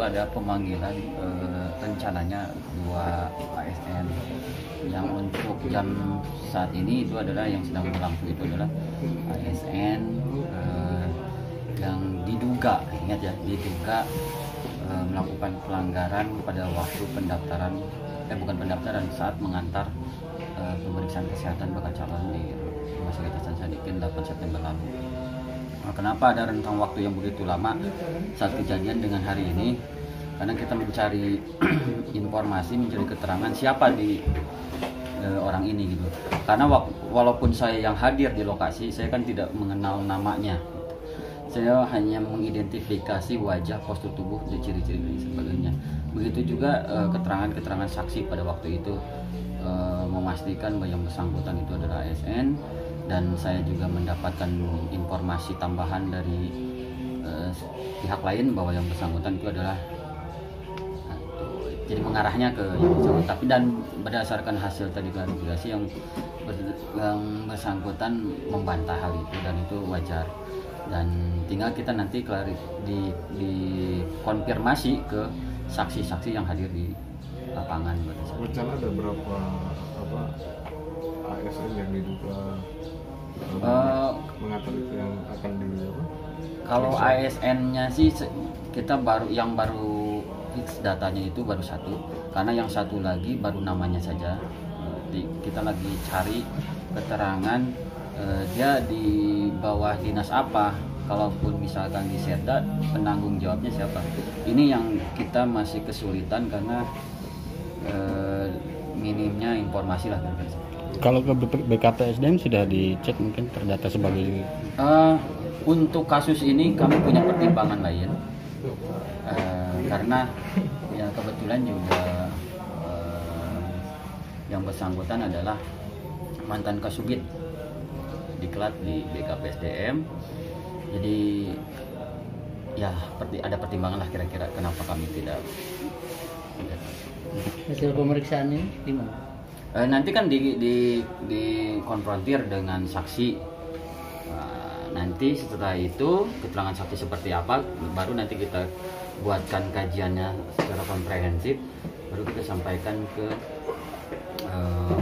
ada pemanggilan rencananya 2 ASN. Yang untuk jam saat ini itu adalah yang sedang berlangsung itu adalah ASN yang diduga, ingat ya, diduga melakukan pelanggaran pada waktu pendaftaran, bukan pendaftaran, saat mengantar pemeriksaan kesehatan bakal calon di Rumah Sakit Hasan Sadikin 8 September lalu. Nah, kenapa ada rentang waktu yang begitu lama saat kejadian dengan hari ini? Karena kita mencari informasi, mencari keterangan siapa di orang ini gitu. Karena walaupun saya yang hadir di lokasi, saya kan tidak mengenal namanya. Saya hanya mengidentifikasi wajah, postur tubuh, ciri-ciri dan sebagainya. Begitu juga keterangan-keterangan saksi pada waktu itu memastikan bahwa yang bersangkutan itu adalah ASN, dan saya juga mendapatkan informasi tambahan dari pihak lain bahwa yang bersangkutan itu adalah jadi mengarahnya ke yang bersangkutan. Tapi dan berdasarkan hasil tadi klarifikasi yang bersangkutan membantah hal itu dan itu wajar. Dan tinggal kita nanti dikonfirmasi ke saksi-saksi yang hadir di lapangan. Rencana ada berapa ASN yang diduga mengatur itu yang akan dijawab? Kalau ASN-nya sih kita baru fix datanya itu baru satu, karena yang satu lagi baru namanya saja. Kita lagi cari keterangan dia di bawah dinas apa, kalaupun misalkan di Serda penanggung jawabnya siapa. Ini yang kita masih kesulitan karena minimnya informasi lah. Kalau ke BKPSDM sudah dicek mungkin terdata sebagai untuk kasus ini kami punya pertimbangan lain karena ya kebetulan juga yang bersangkutan adalah mantan Kasubit diklat di BKPSDM. Jadi ya ada pertimbangan lah kira-kira kenapa kami tidak. Hasil pemeriksaan ini gimana? Nanti kan dikonfrontir dengan saksi. Nanti setelah itu keterangan saksi seperti apa, baru nanti kita buatkan kajiannya secara komprehensif, baru kita sampaikan ke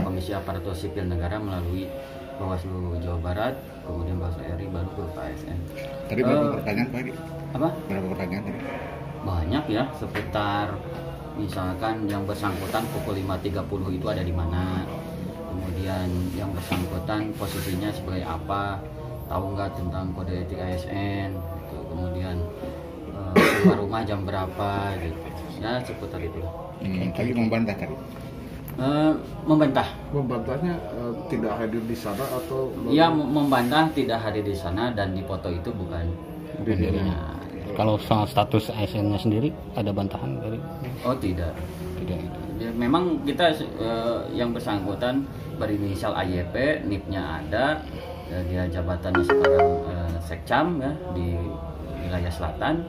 Komisi Aparatur Sipil Negara melalui Bawaslu Jawa Barat, kemudian Bawaslu RI, baru ke KSN. Tadi berapa pertanyaan Pak? Apa? Berapa pertanyaan tadi? Banyak ya, seputar misalkan yang bersangkutan pukul 5.30 itu ada di mana, kemudian yang bersangkutan posisinya sebagai apa, tahu nggak tentang kode etik ASN gitu. Kemudian keluar rumah jam berapa gitu ya, seputar itu. Tadi membantah tadi? Membantahnya tidak hadir di sana atau? Iya, membantah tidak hadir di sana dan di foto itu bukan dirinya. Kalau soal status ASN-nya sendiri ada bantahan dari? Oh tidak. Ya, memang kita yang bersangkutan berinisial AYP, NIP-nya ada, dia jabatannya sekarang Sekcam ya di wilayah selatan,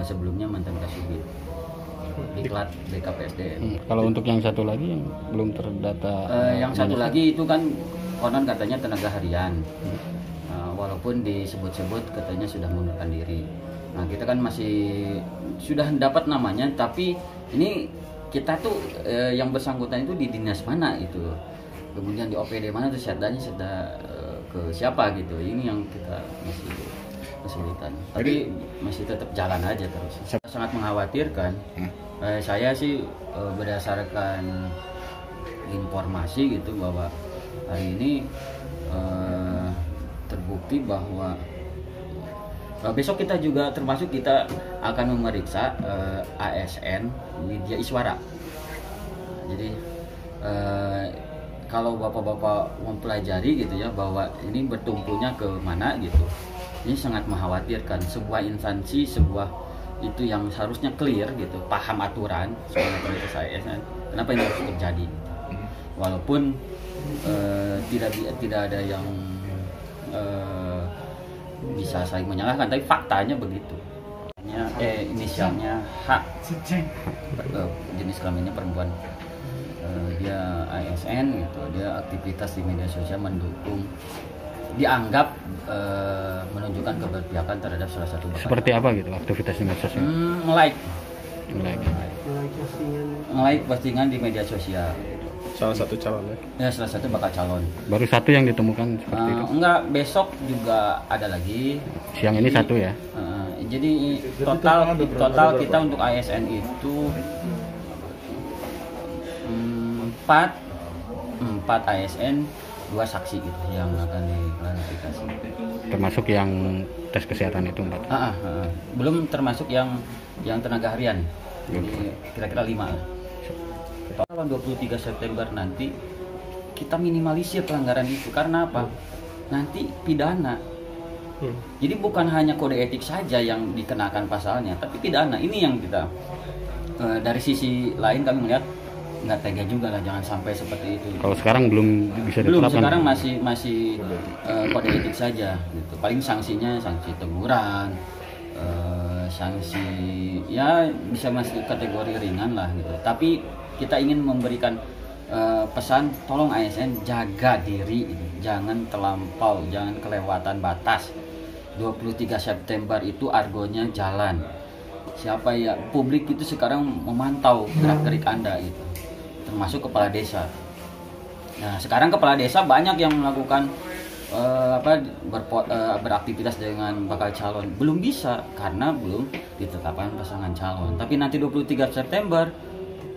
sebelumnya mantan Kasubit diklat BKPSDM. Kalau untuk yang satu lagi yang belum terdata, yang satu lagi itu kan konon katanya tenaga harian, walaupun disebut-sebut katanya sudah mengundurkan diri. Nah kita kan masih sudah dapat namanya, tapi ini kita tuh yang bersangkutan itu di dinas mana itu, kemudian di OPD mana tuh syadanya sudah ke siapa gitu. Ini yang kita masih kesulitan, tapi masih tetap jalan aja terus. Sangat mengkhawatirkan. Saya sih berdasarkan informasi gitu bahwa hari ini terbukti bahwa besok kita juga termasuk kita akan memeriksa ASN Widya Iswara. Jadi kalau bapak-bapak mempelajari gitu ya bahwa ini bertumpunya ke mana gitu, ini sangat mengkhawatirkan. Sebuah instansi, sebuah itu yang seharusnya clear gitu, paham aturan soal netralitas ASN, kenapa ini harus terjadi? Walaupun tidak ada yang bisa saling menyalahkan, tapi faktanya begitu. Inisialnya H, jenis kelaminnya perempuan, dia ASN gitu, dia aktivitas di media sosial mendukung dianggap menunjukkan keberpihakan terhadap salah satu bakal Seperti apa gitu aktivitas di medsos ini? like Like. like postingan di media sosial. salah satu calon ya. Ya, salah satu bakal calon. Baru satu yang ditemukan seperti itu. Enggak, besok juga ada lagi. Siang ini satu ya. Jadi total ada total berapa? kita untuk ASN itu 4 ASN, 2 saksi gitu yang akan diklarifikasi. Termasuk yang tes kesehatan itu 4. Belum termasuk yang tenaga harian. Jadi kira-kira 5 lah. Tanggal 23 September nanti kita minimalisir pelanggaran itu karena apa? Nanti pidana. Jadi bukan hanya kode etik saja yang dikenakan pasalnya, tapi pidana. Ini yang kita dari sisi lain kami melihat nggak tega juga lah, jangan sampai seperti itu. Kalau sekarang belum bisa Belum, diterapkan. sekarang masih kode etik saja gitu. Paling sanksinya sanksi teguran, sanksi ya bisa masuk kategori ringan lah gitu. Tapi kita ingin memberikan pesan, tolong ASN jaga diri, jangan terlampau, jangan kelewatan batas. 23 September itu argonya jalan. Siapa ya, publik itu sekarang memantau gerak-gerik Anda gitu. Termasuk kepala desa. Nah, sekarang kepala desa banyak yang melakukan beraktivitas dengan bakal calon. Belum bisa karena belum ditetapkan pasangan calon. Tapi nanti 23 September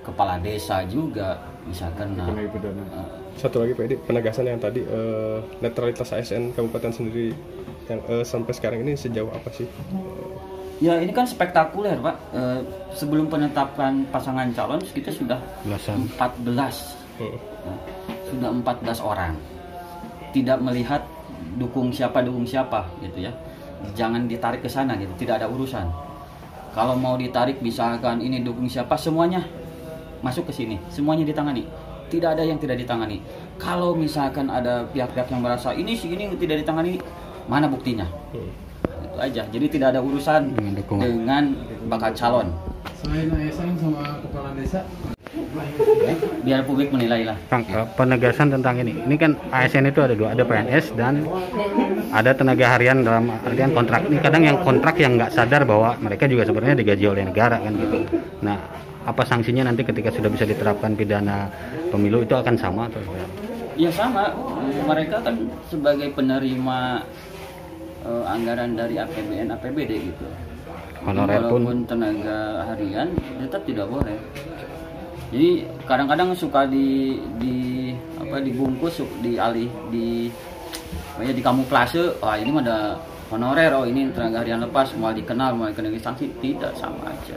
kepala desa juga bisa kena. Pidana. Satu lagi Pak Edi, penegasan yang tadi netralitas ASN kabupaten sendiri yang sampai sekarang ini sejauh apa sih? Ya ini kan spektakuler Pak. Sebelum penetapan pasangan calon kita sudah Belasan. 14. Sudah 14 orang. Tidak melihat dukung siapa gitu ya. Jangan ditarik ke sana gitu, tidak ada urusan. Kalau mau ditarik misalkan ini dukung siapa, semuanya masuk ke sini, semuanya ditangani. Tidak ada yang tidak ditangani. Kalau misalkan ada pihak-pihak yang merasa ini tidak ditangani, mana buktinya? Itu aja. Jadi tidak ada urusan dengan bakal calon. Selain ASN sama kepala desa, Biar publik menilai lah. Kang, penegasan tentang ini kan ASN itu ada 2, ada PNS dan ada tenaga harian dalam artian kontrak. Ini kadang yang kontrak yang nggak sadar bahwa mereka juga sebenarnya digaji oleh negara kan gitu. Nah, apa sanksinya nanti ketika sudah bisa diterapkan pidana pemilu itu akan sama atau seperti apa? Ya sama, mereka kan sebagai penerima anggaran dari APBN, APBD gitu. Honorer pun Walaupun tenaga harian tetap tidak boleh. Jadi kadang-kadang suka dibungkus, di kamuflase. Wah ini mah ada honorer, oh ini tenaga harian lepas, mau dikenal sanksi, tidak, sama aja.